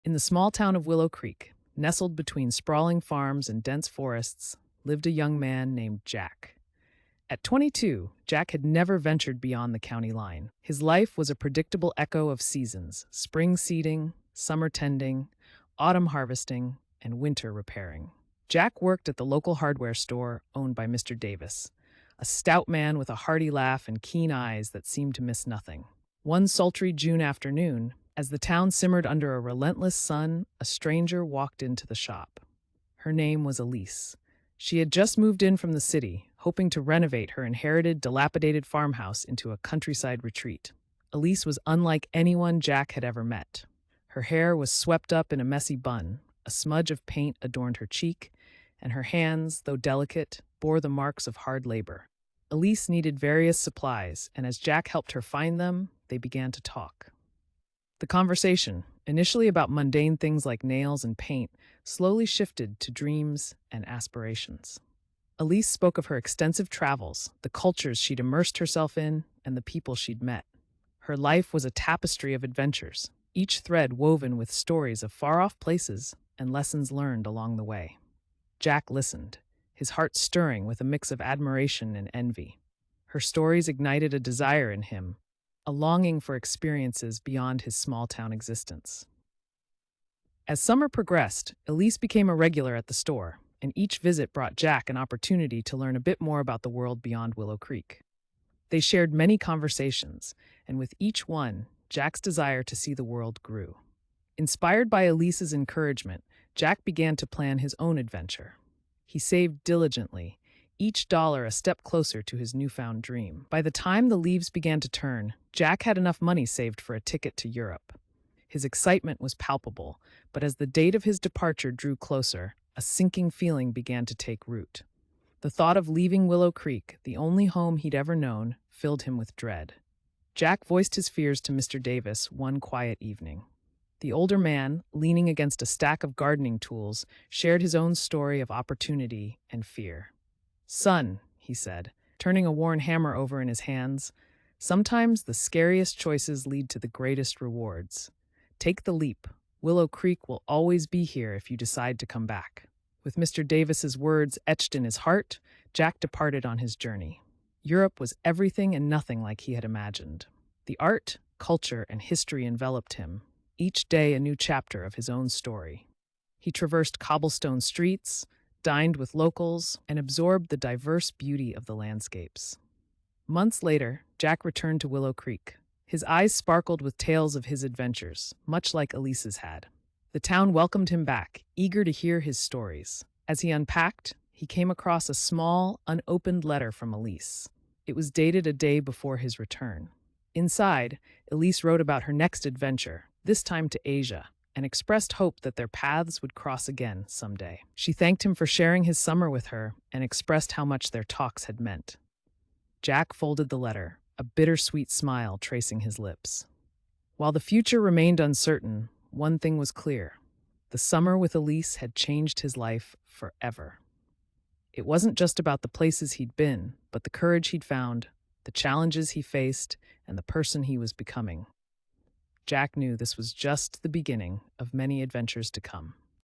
In the small town of Willow Creek, nestled between sprawling farms and dense forests, lived a young man named Jack. At 22, Jack had never ventured beyond the county line. His life was a predictable echo of seasons: spring seeding, summer tending, autumn harvesting, and winter repairing. Jack worked at the local hardware store owned by Mr. Davis, a stout man with a hearty laugh and keen eyes that seemed to miss nothing. One sultry June afternoon, as the town simmered under a relentless sun, a stranger walked into the shop. Her name was Elise. She had just moved in from the city, hoping to renovate her inherited, dilapidated farmhouse into a countryside retreat. Elise was unlike anyone Jack had ever met. Her hair was swept up in a messy bun, a smudge of paint adorned her cheek, and her hands, though delicate, bore the marks of hard labor. Elise needed various supplies, and as Jack helped her find them, they began to talk. The conversation, initially about mundane things like nails and paint, slowly shifted to dreams and aspirations. Elise spoke of her extensive travels, the cultures she'd immersed herself in, and the people she'd met. Her life was a tapestry of adventures, each thread woven with stories of far-off places and lessons learned along the way. Jack listened, his heart stirring with a mix of admiration and envy. Her stories ignited a desire in him, a longing for experiences beyond his small-town existence. As summer progressed, Elise became a regular at the store, and each visit brought Jack an opportunity to learn a bit more about the world beyond Willow Creek. They shared many conversations, and with each one, Jack's desire to see the world grew. Inspired by Elise's encouragement, Jack began to plan his own adventure. He saved diligently, each dollar a step closer to his newfound dream. By the time the leaves began to turn, Jack had enough money saved for a ticket to Europe. His excitement was palpable, but as the date of his departure drew closer, a sinking feeling began to take root. The thought of leaving Willow Creek, the only home he'd ever known, filled him with dread. Jack voiced his fears to Mr. Davis one quiet evening. The older man, leaning against a stack of gardening tools, shared his own story of opportunity and fear. "Son," he said, turning a worn hammer over in his hands, "sometimes the scariest choices lead to the greatest rewards. Take the leap. Willow Creek will always be here if you decide to come back." With Mr. Davis's words etched in his heart, Jack departed on his journey. Europe was everything and nothing like he had imagined. The art, culture, and history enveloped him, each day a new chapter of his own story. He traversed cobblestone streets, dined with locals, and absorbed the diverse beauty of the landscapes. Months later, Jack returned to Willow Creek. His eyes sparkled with tales of his adventures, much like Elise's had. The town welcomed him back, eager to hear his stories. As he unpacked, he came across a small, unopened letter from Elise. It was dated a day before his return. Inside, Elise wrote about her next adventure, this time to Asia, and expressed hope that their paths would cross again someday. She thanked him for sharing his summer with her and expressed how much their talks had meant. Jack folded the letter, a bittersweet smile tracing his lips. While the future remained uncertain, one thing was clear. The summer with Elise had changed his life forever. It wasn't just about the places he'd been, but the courage he'd found, the challenges he faced, and the person he was becoming. Jack knew this was just the beginning of many adventures to come.